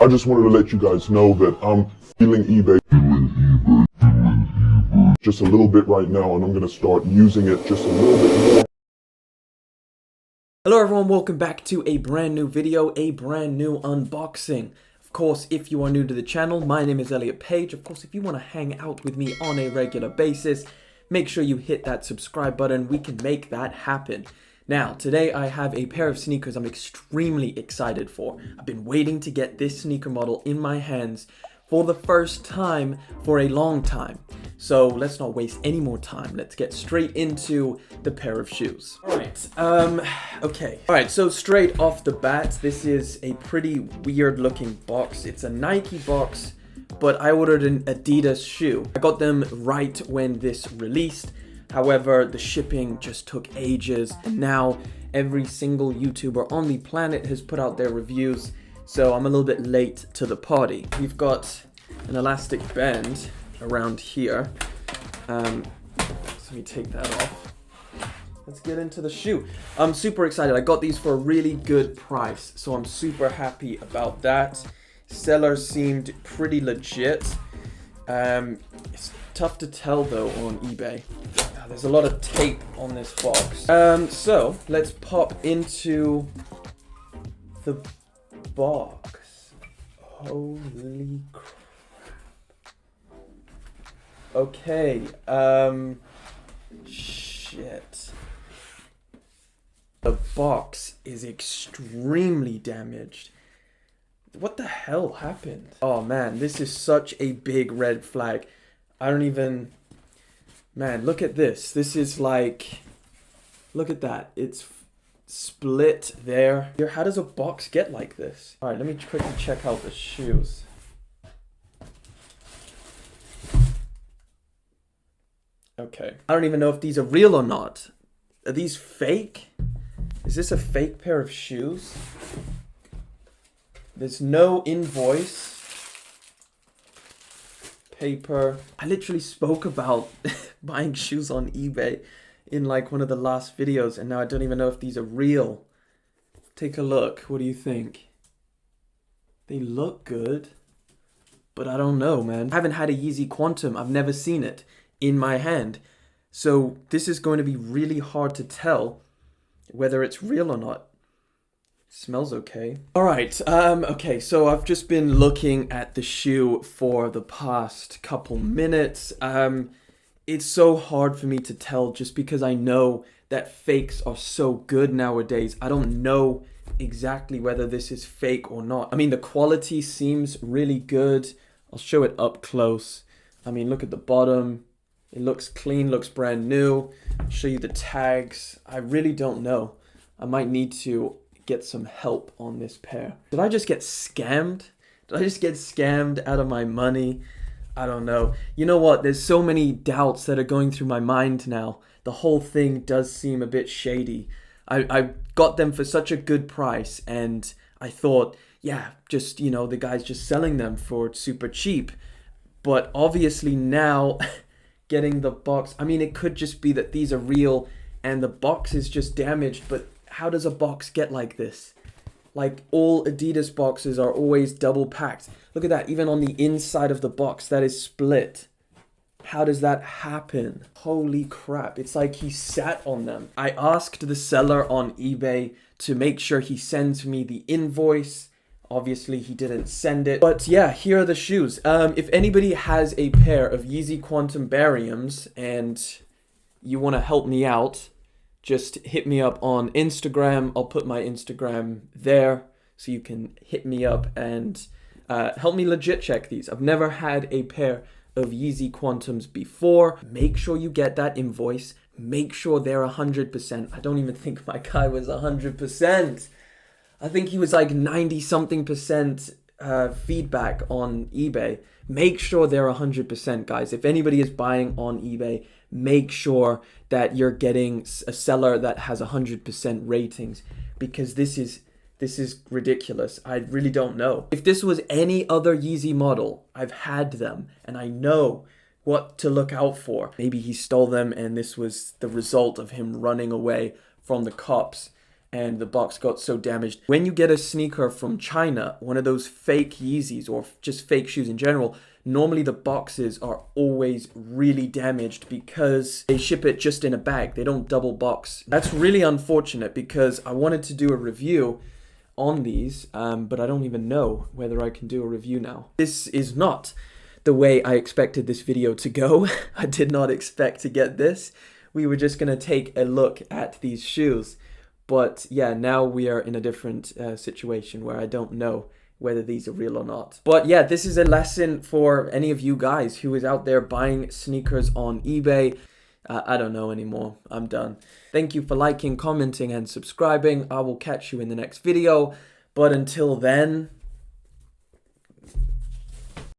I just wanted to let you guys know that I'm feeling eBay just a little bit right now, and I'm gonna start using it just a little bit more. Hello everyone, welcome back to a brand new video, a brand new unboxing. Of course, if you are new to the channel, my name is Elliot Page. Of course, if you want to hang out with me on a regular basis, make sure you hit that subscribe button. We can make that happen. Now, today I have a pair of sneakers I'm extremely excited for. I've been waiting to get this sneaker model in my hands for the first time for a long time. So let's not waste any more time. Let's get straight into the pair of shoes. Alright, so straight off the bat, this is a pretty weird looking box. It's a Nike box, but I ordered an Adidas shoe. I got them right when this released. However, the shipping just took ages, and now every single YouTuber on the planet has put out their reviews, so I'm a little bit late to the party. We've got an elastic band around here. So let me take that off. Let's get into the shoe. I'm super excited. I got these for a really good price, so I'm super happy about that. Seller seemed pretty legit. It's tough to tell though on eBay. There's a lot of tape on this box. So let's pop into the box. Holy crap. Okay, shit. The box is extremely damaged. What the hell happened? Oh man, this is such a big red flag. I don't even... Man, look at this. This is like... Look at that. It's split there. How does a box get like this? Alright, let me quickly check out the shoes. Okay. I don't even know if these are real or not. Are these fake? Is this a fake pair of shoes? There's no invoice. Paper. I literally spoke about buying shoes on eBay in like one of the last videos, and now I don't even know if these are real. Take a look. What do you think? They look good, but I don't know, man. I haven't had a Yeezy Quantum. I've never seen it in my hand. So this is going to be really hard to tell whether it's real or not. Smells okay. Alright, okay, so I've just been looking at the shoe for the past couple minutes. It's so hard for me to tell just because I know that fakes are so good nowadays. I don't know exactly whether this is fake or not. I mean, the quality seems really good. I'll show it up close. I mean, look at the bottom. It looks clean, looks brand new. I'll show you the tags. I really don't know. I might need to get some help on this pair. Did I just get scammed? Did I just get scammed out of my money? I don't know. You know what? There's so many doubts that are going through my mind now. The whole thing does seem a bit shady. I got them for such a good price, and I thought, yeah, just, you know, the guy's just selling them for super cheap. But obviously now, getting the box, I mean, it could just be that these are real and the box is just damaged, but how does a box get like this? Like, all Adidas boxes are always double packed. Look at that, even on the inside of the box, that is split. How does that happen? Holy crap, it's like he sat on them. I asked the seller on eBay to make sure he sends me the invoice. Obviously, he didn't send it. But yeah, here are the shoes. If anybody has a pair of Yeezy Quantum Bariums and you want to help me out, just hit me up on Instagram. I'll put my Instagram there so you can hit me up and help me legit check these. I've never had a pair of Yeezy Quantums before. Make sure you get that invoice. Make sure they're 100%. I don't even think my guy was 100%. I think he was like 90-something% feedback on eBay. Make sure they're 100%, guys. If anybody is buying on eBay, make sure that you're getting a seller that has 100% ratings, because this is ridiculous. I really don't know. If this was any other Yeezy model, I've had them and I know what to look out for. Maybe he stole them and this was the result of him running away from the cops and the box got so damaged. When you get a sneaker from China, one of those fake Yeezys or just fake shoes in general, normally the boxes are always really damaged because they ship it just in a bag. They don't double box. That's really unfortunate because I wanted to do a review on these, but I don't even know whether I can do a review now. This is not the way I expected this video to go. I did not expect to get this. We were just gonna take a look at these shoes. But yeah, now we are in a different situation where I don't know whether these are real or not. But yeah, this is a lesson for any of you guys who is out there buying sneakers on eBay. I don't know anymore. I'm done. Thank you for liking, commenting, and subscribing. I will catch you in the next video. But until then,